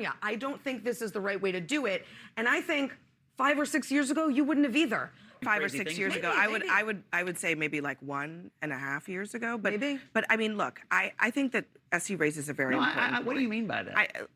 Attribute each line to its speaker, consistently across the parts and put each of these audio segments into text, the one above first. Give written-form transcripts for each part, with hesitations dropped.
Speaker 1: Yeah, I don't think this is the right way to do it. And I think 5 or 6 years ago, you wouldn't have either.
Speaker 2: 5 or 6 years ago, I would say maybe like 1.5 years ago. But
Speaker 1: Maybe.
Speaker 2: But I mean, look, I think that SC raises a very important point.
Speaker 3: What do you mean by that?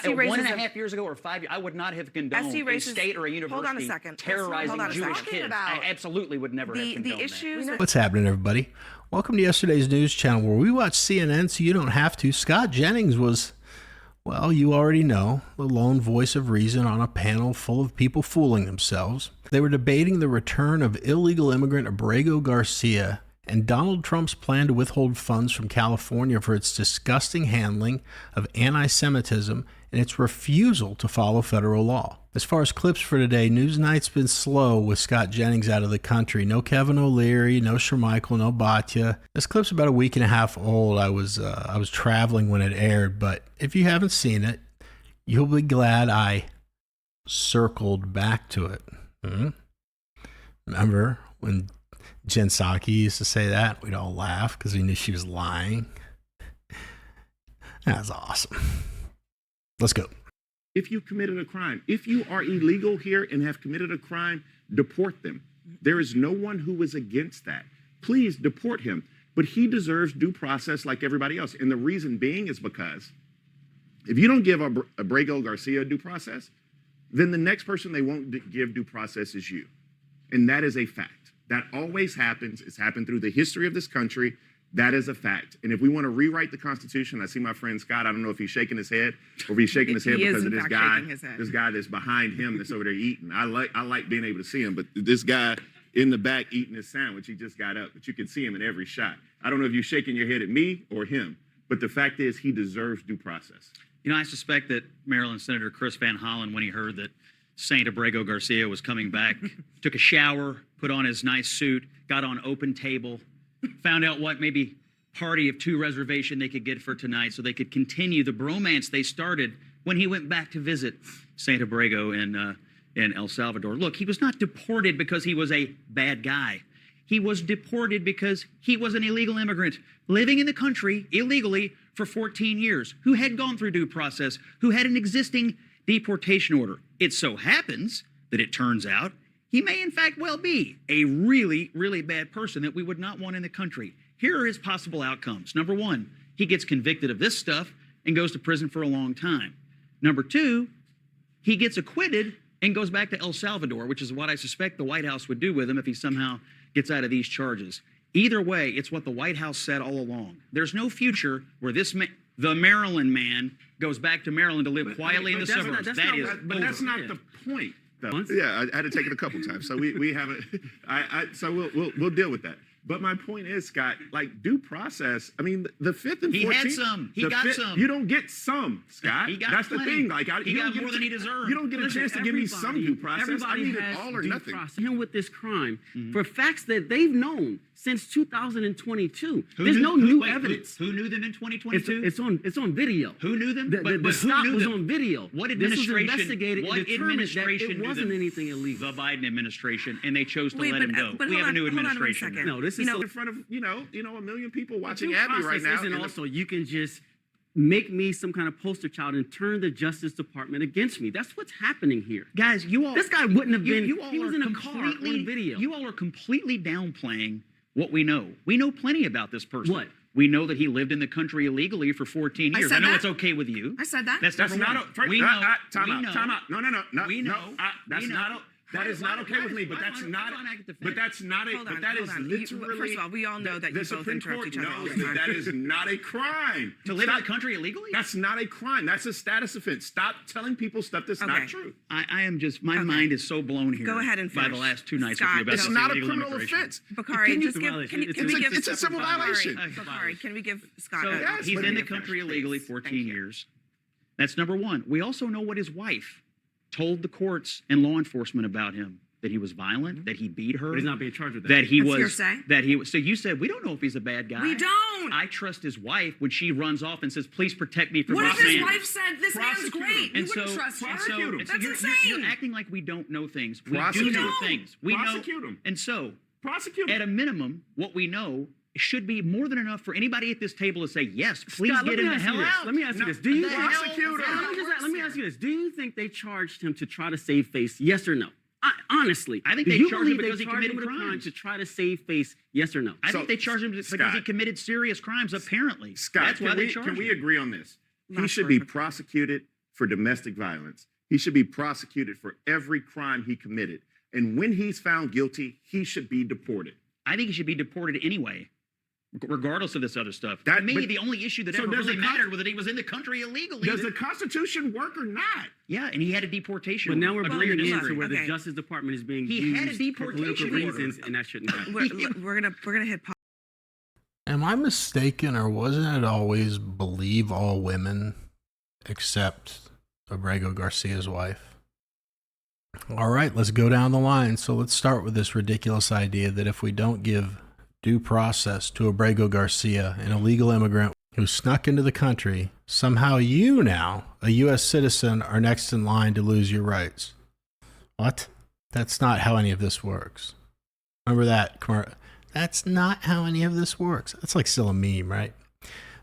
Speaker 2: SC raises
Speaker 3: 1.5 years ago or 5 years, I would not have condoned a state or a university terrorizing Jewish kids. I absolutely would never have condoned
Speaker 2: the issues.
Speaker 4: What's happening, everybody? Welcome to yesterday's news channel where we watch CNN so you don't have to. Scott Jennings was, well, you already know, the lone voice of reason on a panel full of people fooling themselves. They were debating the return of illegal immigrant Abrego Garcia and Donald Trump's plan to withhold funds from California for its disgusting handling of anti-Semitism and its refusal to follow federal law. As far as clips for today, Newsnight's been slow with Scott Jennings out of the country. No Kevin O'Leary, no Shermichael, no Batya. This clip's about a week and a half old. I was traveling when it aired, but if you haven't seen it, you'll be glad I circled back to it. Remember when Jen Psaki used to say that? We'd all laugh because we knew she was lying. That was awesome. Let's go.
Speaker 5: If you committed a crime, if you are illegal here and have committed a crime, deport them. There is no one who is against that. Please deport him. But he deserves due process like everybody else. And the reason being is because if you don't give Abrego Garcia due process, then the next person they won't give due process is you. And that is a fact. That always happens. It's happened through the history of this country. That is a fact. And if we want to rewrite the Constitution, I see my friend Scott. I don't know if he's shaking his head or if he's shaking his head because of this guy that's behind him that's over there eating. I like being able to see him, but this guy in the back eating his sandwich, he just got up, but you can see him in every shot. I don't know if you're shaking your head at me or him, but the fact is he deserves due process.
Speaker 6: You know, I suspect that Maryland Senator Chris Van Hollen, when he heard that Saint Abrego Garcia was coming back, took a shower, put on his nice suit, got on Open Table, found out what maybe party of 2 reservation they could get for tonight so they could continue the bromance they started when he went back to visit Saint Abrego in El Salvador. Look, he was not deported because he was a bad guy. He was deported because he was an illegal immigrant living in the country illegally for 14 years, who had gone through due process, who had an existing deportation order. It so happens that it turns out he may in fact well be a really, really bad person that we would not want in the country. Here are his possible outcomes. Number 1, he gets convicted of this stuff and goes to prison for a long time. Number 2, he gets acquitted and goes back to El Salvador, which is what I suspect the White House would do with him if he somehow gets out of these charges. Either way, it's what the White House said all along. There's no future where the Maryland man goes back to Maryland to live quietly in the suburbs.
Speaker 5: But that's not the point, though. Yeah, I had to take it a couple times, so we haven't. So we'll deal with that. But my point is, Scott, like due process. I mean, the 5th and 14th.
Speaker 6: He had some. He got some.
Speaker 5: You don't get some, Scott.
Speaker 6: He got
Speaker 5: That's
Speaker 6: plenty.
Speaker 5: the thing. Like
Speaker 6: he got more than he deserved.
Speaker 5: You don't get a chance to give me some due process. I need it all or nothing.
Speaker 7: Him with this crime for facts that they've known since 2022. There's no new evidence.
Speaker 6: Who knew them in 2022?
Speaker 7: It's on video.
Speaker 6: Who knew them?
Speaker 7: The stop was on video.
Speaker 6: What administration?
Speaker 7: This was investigated and determined that it wasn't anything illegal.
Speaker 6: The Biden administration, and they chose to let him go.
Speaker 2: But
Speaker 6: we have a new administration.
Speaker 2: Hold on 1 second.
Speaker 7: No, this is
Speaker 5: in front of you know a million people watching Abby right now.
Speaker 7: Isn't also you can just make me some kind of poster child and turn the Justice Department against me. That's what's happening here.
Speaker 6: Guys, you all...
Speaker 7: This guy wouldn't have been...
Speaker 6: You all
Speaker 7: he was
Speaker 6: are
Speaker 7: in a car on video.
Speaker 6: You all are completely downplaying what we know. We know plenty about this person.
Speaker 7: What?
Speaker 6: We know that he lived in the country illegally for 14 years. I know it's okay with you.
Speaker 2: I said that.
Speaker 6: That's not
Speaker 5: we know. Time out. No.
Speaker 6: We know.
Speaker 5: That is not okay with me, but that's not. But that's not a. But that is literally.
Speaker 2: First of all, we all know that you both interrupt each other all the time.
Speaker 5: That is not a crime.
Speaker 6: To live in the country illegally?
Speaker 5: That's not a crime. That's a status offense. Stop telling people stuff that's not true.
Speaker 6: I am just. My mind is so blown here.
Speaker 2: Go ahead and finish.
Speaker 6: By the last 2 nights
Speaker 2: Scott,
Speaker 6: with you about
Speaker 5: it's not a criminal offense.
Speaker 2: Bakari, just give. Can we give?
Speaker 5: It's a civil violation.
Speaker 2: Bakari, can we give Scott?
Speaker 6: So he's in the country illegally 14 years. That's number 1. We also know what his wife told the courts and law enforcement about him. That he was violent, that he beat her.
Speaker 7: But he's not being charged with that.
Speaker 6: That he was.
Speaker 2: Hearsay.
Speaker 6: That he was. So you said we don't know if he's a bad guy.
Speaker 2: We don't.
Speaker 6: I trust his wife when she runs off and says, "Please protect me from
Speaker 2: what
Speaker 6: this man."
Speaker 2: What if his wife said, "This man's great"?
Speaker 6: And
Speaker 2: you wouldn't trust her. That's insane.
Speaker 6: You're acting like we don't know things. We do know things. We
Speaker 5: prosecute
Speaker 6: know.
Speaker 5: Him.
Speaker 6: And so,
Speaker 5: prosecute him.
Speaker 6: At a minimum, what we know should be more than enough for anybody at this table to say, "Yes, please
Speaker 7: Scott,
Speaker 6: get him the hell out."
Speaker 7: Let me ask you this: Do you
Speaker 5: prosecute him?
Speaker 7: Let me this. Do you think they charged him to try to save face? Yes or no? Honestly,
Speaker 6: I think
Speaker 7: do
Speaker 6: they
Speaker 7: you
Speaker 6: charged him
Speaker 7: believe
Speaker 6: because he committed
Speaker 7: with a crime
Speaker 6: crimes.
Speaker 7: to try to save face? Yes or no?
Speaker 6: I think they charged him because he committed serious crimes, apparently.
Speaker 5: Scott,
Speaker 6: That's why they charged
Speaker 5: can we
Speaker 6: him.
Speaker 5: agree on this? He should be prosecuted for domestic violence. He should be prosecuted for every crime he committed. And when he's found guilty, he should be deported.
Speaker 6: I think he should be deported anyway, regardless of this other stuff.
Speaker 5: That-
Speaker 6: To me,
Speaker 5: but-
Speaker 6: the only issue that
Speaker 5: so
Speaker 6: ever
Speaker 5: does
Speaker 6: really
Speaker 5: the con-
Speaker 6: mattered was that he was in the country illegally.
Speaker 5: Does the Constitution work or not?
Speaker 6: Yeah, and he had a deportation.
Speaker 7: But now we're
Speaker 6: Agree or
Speaker 7: building into
Speaker 6: disagree?
Speaker 7: where
Speaker 2: Okay.
Speaker 7: the Justice Department is being
Speaker 6: He had a
Speaker 7: used for political
Speaker 6: deportation order.
Speaker 7: reasons, and that shouldn't happen.
Speaker 2: We're gonna hit pause.
Speaker 4: Am I mistaken, or wasn't it always believe all women except Abrego Garcia's wife? All right, let's go down the line. So let's start with this ridiculous idea that if we don't give due process to Abrego Garcia, an illegal immigrant who snuck into the country, somehow you now, a U.S. citizen, are next in line to lose your rights. What? That's not how any of this works. Remember that? That's not how any of this works. That's like still a meme, right?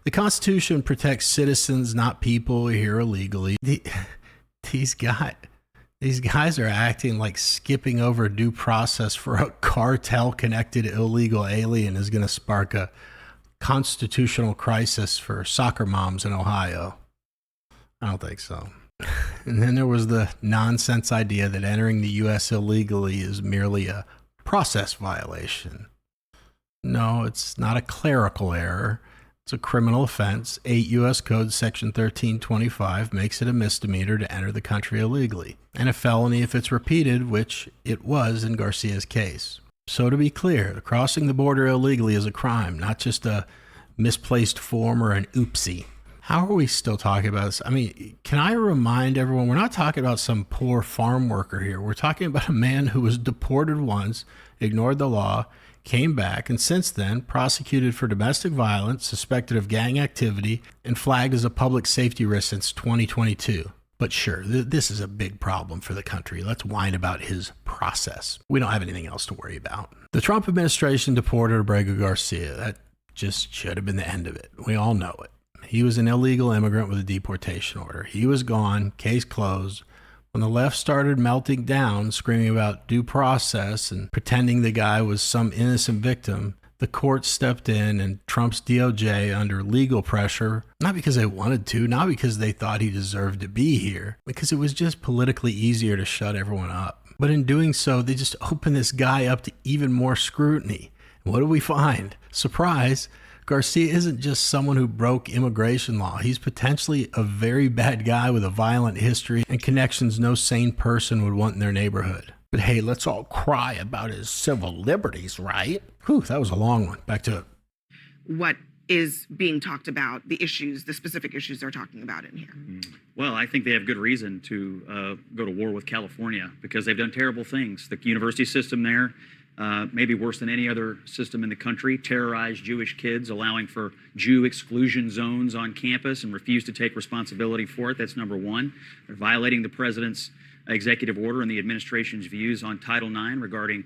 Speaker 4: The Constitution protects citizens, not people here illegally. These guys are acting like skipping over due process for a cartel-connected illegal alien is going to spark a constitutional crisis for soccer moms in Ohio. I don't think so. And then there was the nonsense idea that entering the U.S. illegally is merely a process violation. No, it's not a clerical error. It's a criminal offense. 8 U.S. Code Section 1325 makes it a misdemeanor to enter the country illegally, and a felony if it's repeated, which it was in Garcia's case. So to be clear, crossing the border illegally is a crime, not just a misplaced form or an oopsie. How are we still talking about this? I mean, can I remind everyone, we're not talking about some poor farm worker here. We're talking about a man who was deported once, ignored the law, came back, and since then prosecuted for domestic violence, suspected of gang activity, and flagged as a public safety risk since 2022. But sure, this is a big problem for the country. Let's whine about his process. We don't have anything else to worry about. The Trump administration deported Abrego Garcia. That just should have been the end of it. We all know it. He was an illegal immigrant with a deportation order. He was gone, case closed. When the left started melting down, screaming about due process and pretending the guy was some innocent victim, the court stepped in and Trump's DOJ, under legal pressure, not because they wanted to, not because they thought he deserved to be here, because it was just politically easier to shut everyone up. But in doing so, they just opened this guy up to even more scrutiny. And what do we find? Surprise! Garcia isn't just someone who broke immigration law. He's potentially a very bad guy with a violent history and connections no sane person would want in their neighborhood. But hey, let's all cry about his civil liberties, right? Whew, that was a long one. Back to it.
Speaker 2: What is being talked about, the issues, the specific issues they're talking about in here?
Speaker 6: Well, I think they have good reason to go to war with California because they've done terrible things. The university system there, maybe worse than any other system in the country, terrorized Jewish kids, allowing for Jew exclusion zones on campus and refused to take responsibility for it. That's number one. They're violating the president's executive order and the administration's views on Title IX regarding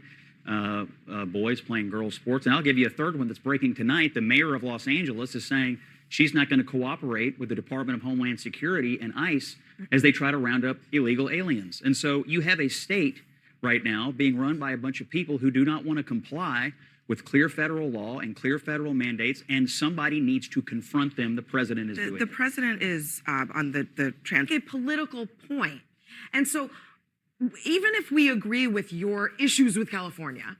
Speaker 6: boys playing girls' sports. And I'll give you a third one that's breaking tonight. The mayor of Los Angeles is saying she's not going to cooperate with the Department of Homeland Security and ICE as they try to round up illegal aliens. And so you have a state right now being run by a bunch of people who do not want to comply with clear federal law and clear federal mandates, and somebody needs to confront them. The president is doing
Speaker 2: The
Speaker 6: it.
Speaker 2: president is on the trans.
Speaker 1: A political point. And so even if we agree with your issues with California,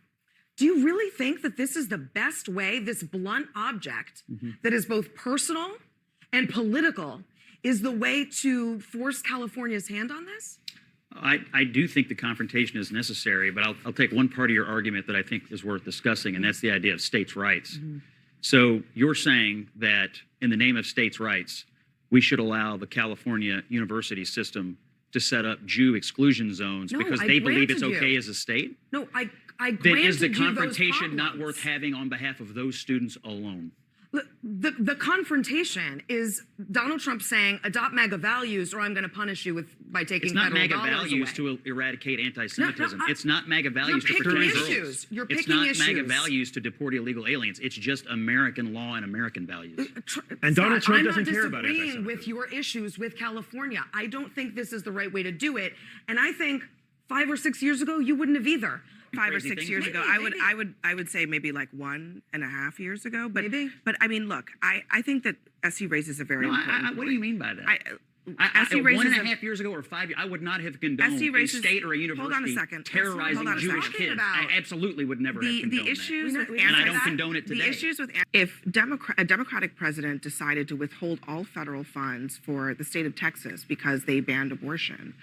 Speaker 1: do you really think that this is the best way, this blunt object that is both personal and political, is the way to force California's hand on this?
Speaker 6: I do think the confrontation is necessary, but I'll take one part of your argument that I think is worth discussing, and that's the idea of states' rights. So you're saying that in the name of states' rights, we should allow the California university system to set up Jew exclusion zones because they believe it's okay as a state?
Speaker 1: No, I
Speaker 6: Then
Speaker 1: granted
Speaker 6: is the
Speaker 1: you those
Speaker 6: confrontation not
Speaker 1: problems.
Speaker 6: worth having on behalf of those students alone?
Speaker 1: The confrontation is Donald Trump saying, adopt MAGA values or I'm going to punish you by taking
Speaker 6: It's not
Speaker 1: federal
Speaker 6: MAGA
Speaker 1: dollars
Speaker 6: values
Speaker 1: away.
Speaker 6: to eradicate anti-Semitism. It's not MAGA
Speaker 1: You're
Speaker 6: values to
Speaker 1: picking
Speaker 6: protect
Speaker 1: issues.
Speaker 6: girls.
Speaker 1: You're
Speaker 6: It's
Speaker 1: picking
Speaker 6: not
Speaker 1: issues.
Speaker 6: MAGA values to deport illegal aliens. It's just American law and American values.
Speaker 8: And Donald Trump doesn't
Speaker 1: I'm
Speaker 8: care
Speaker 1: not
Speaker 8: about
Speaker 1: disagreeing
Speaker 8: anti-Semitism.
Speaker 1: with your issues with California. I don't think this is the right way to do it. And I think 5 or 6 years ago, you wouldn't have either.
Speaker 2: 5 or
Speaker 6: Crazy
Speaker 2: 6
Speaker 6: thing.
Speaker 2: years ago,
Speaker 1: Maybe.
Speaker 2: I would say maybe like 1.5 years ago. But
Speaker 1: Maybe.
Speaker 2: but I mean, look, I think that SC raises a very
Speaker 6: No,
Speaker 2: important
Speaker 6: what do you mean by that?
Speaker 2: SC raises
Speaker 6: 1.5 years ago or 5 years, I would not have condoned
Speaker 2: SC raises,
Speaker 6: a state or a
Speaker 2: hold on a
Speaker 6: university
Speaker 2: second.
Speaker 6: terrorizing
Speaker 2: Hold on a
Speaker 6: Jewish
Speaker 2: second.
Speaker 6: kids. I absolutely would never have condoned
Speaker 2: The issues
Speaker 6: that.
Speaker 2: with
Speaker 6: And I don't condone it today.
Speaker 2: The issues with if a Democratic president decided to withhold all federal funds for the state of Texas because they banned abortion,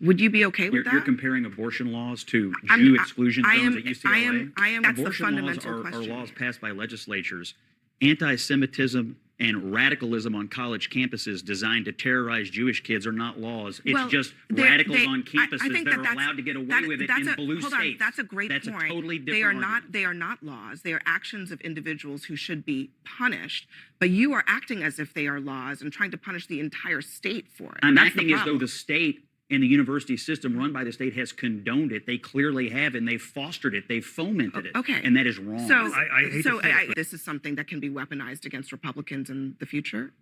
Speaker 2: would you be okay with that?
Speaker 6: You're comparing abortion laws to Jew exclusion zones at UCLA?
Speaker 2: I am. That's the
Speaker 6: Abortion
Speaker 2: fundamental
Speaker 6: laws are
Speaker 2: question.
Speaker 6: laws passed by legislatures. Anti-Semitism and radicalism on college campuses designed to terrorize Jewish kids are not laws. It's just radicals on campuses that are allowed to get away with it in blue states.
Speaker 2: That's a great point.
Speaker 6: That's a totally different
Speaker 2: They are
Speaker 6: argument.
Speaker 2: They are not laws. They are actions of individuals who should be punished. But you are acting as if they are laws and trying to punish the entire state for it.
Speaker 6: I'm
Speaker 2: That's
Speaker 6: acting
Speaker 2: the
Speaker 6: as though
Speaker 2: problem.
Speaker 6: the state and the university system run by the state has condoned it. They clearly have, and they've fostered it. They've fomented it.
Speaker 2: Okay.
Speaker 6: And that is wrong.
Speaker 2: So,
Speaker 8: I hate to say it,
Speaker 2: this is something that can be weaponized against Republicans in the future.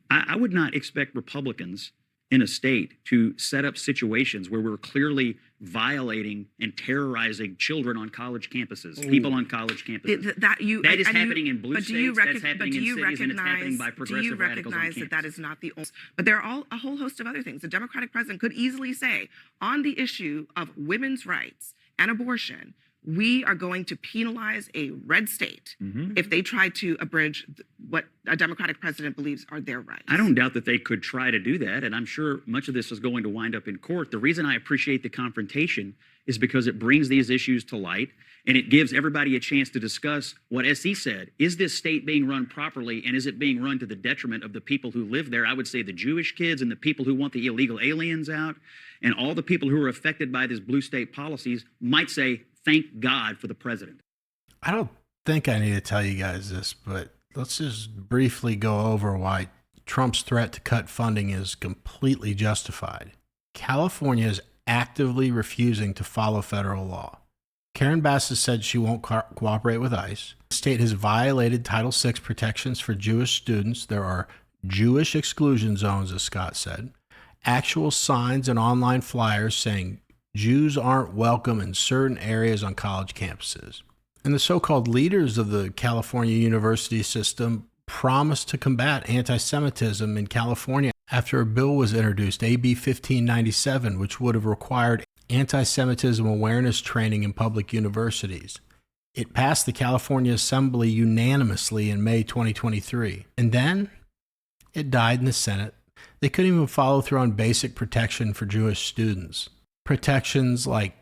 Speaker 6: I would not expect Republicans in a state to set up situations where we're clearly violating and terrorizing children on college campuses, people on college campuses. That is happening in blue states, that's happening in cities, and it's happening by progressive radicals on campus.
Speaker 2: Do you recognize that that is not the only? But there are a whole host of other things. The Democratic president could easily say, on the issue of women's rights and abortion, we are going to penalize a red state if they try to abridge what a Democratic president believes are their rights.
Speaker 6: I don't doubt that they could try to do that, and I'm sure much of this is going to wind up in court. The reason I appreciate the confrontation is because it brings these issues to light, and it gives everybody a chance to discuss what SC said. Is this state being run properly, and is it being run to the detriment of the people who live there? I would say the Jewish kids and the people who want the illegal aliens out, and all the people who are affected by these blue state policies might say, thank God for the president.
Speaker 4: I don't think I need to tell you guys this, but let's just briefly go over why Trump's threat to cut funding is completely justified. California is actively refusing to follow federal law. Karen Bass has said she won't cooperate with ICE. The state has violated Title VI protections for Jewish students. There are Jewish exclusion zones, as Scott said. Actual signs and online flyers saying Jews aren't welcome in certain areas on college campuses. And the so-called leaders of the California university system promised to combat anti-Semitism in California after a bill was introduced, AB 1597, which would have required anti-Semitism awareness training in public universities. It passed the California Assembly unanimously in May 2023. And then it died in the Senate. They couldn't even follow through on basic protection for Jewish students. Protections like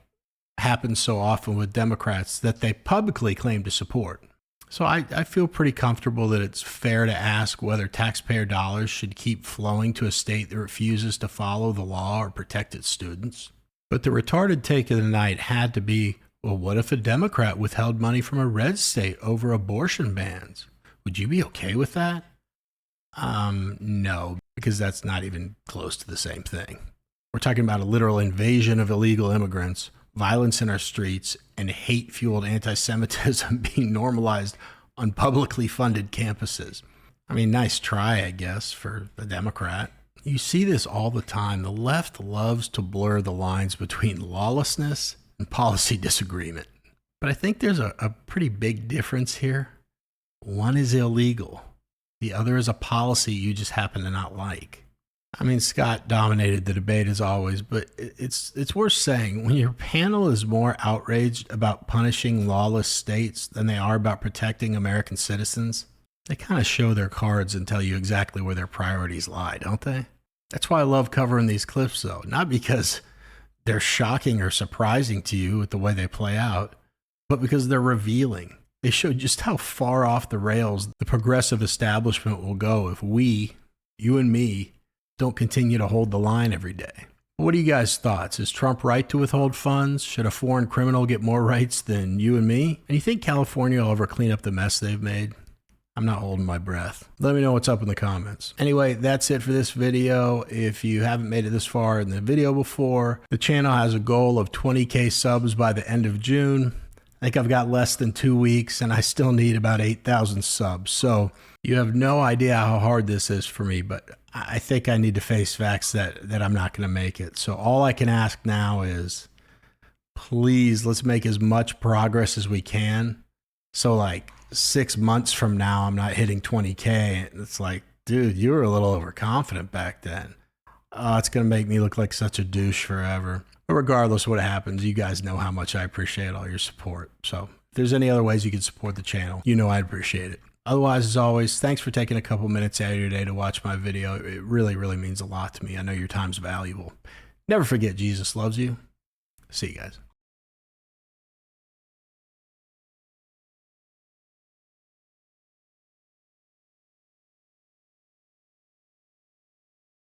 Speaker 4: happen so often with Democrats that they publicly claim to support. So I feel pretty comfortable that it's fair to ask whether taxpayer dollars should keep flowing to a state that refuses to follow the law or protect its students. But the retarded take of the night had to be, well, what if a Democrat withheld money from a red state over abortion bans? Would you be okay with that? No, because that's not even close to the same thing. We're talking about a literal invasion of illegal immigrants, violence in our streets, and hate-fueled anti-Semitism being normalized on publicly funded campuses. I mean, nice try, I guess, for the Democrat. You see this all the time. The left loves to blur the lines between lawlessness and policy disagreement. But I think there's a pretty big difference here. One is illegal. The other is a policy you just happen to not like. I mean, Scott dominated the debate as always, but it's worth saying when your panel is more outraged about punishing lawless states than they are about protecting American citizens, they kind of show their cards and tell you exactly where their priorities lie, don't they? That's why I love covering these clips, though. Not because they're shocking or surprising to you with the way they play out, but because they're revealing. They show just how far off the rails the progressive establishment will go if we, you and me, don't continue to hold the line every day. What are you guys' thoughts? Is Trump right to withhold funds? Should a foreign criminal get more rights than you and me? And you think California will ever clean up the mess they've made? I'm not holding my breath. Let me know what's up in the comments. Anyway, that's it for this video. If you haven't made it this far in the video before, the channel has a goal of 20K subs by the end of June. I think I've got less than 2 weeks and I still need about 8,000 subs. So you have no idea how hard this is for me, but I think I need to face facts that I'm not going to make it. So all I can ask now is, please, let's make as much progress as we can. So like 6 months from now, I'm not hitting 20K. And it's like, dude, you were a little overconfident back then. It's going to make me look like such a douche forever. But regardless of what happens, you guys know how much I appreciate all your support. So if there's any other ways you can support the channel, you know I'd appreciate it. Otherwise, as always, thanks for taking a couple minutes out of your day to watch my video. It really, really means a lot to me. I know your time's valuable. Never forget, Jesus loves you. See you guys.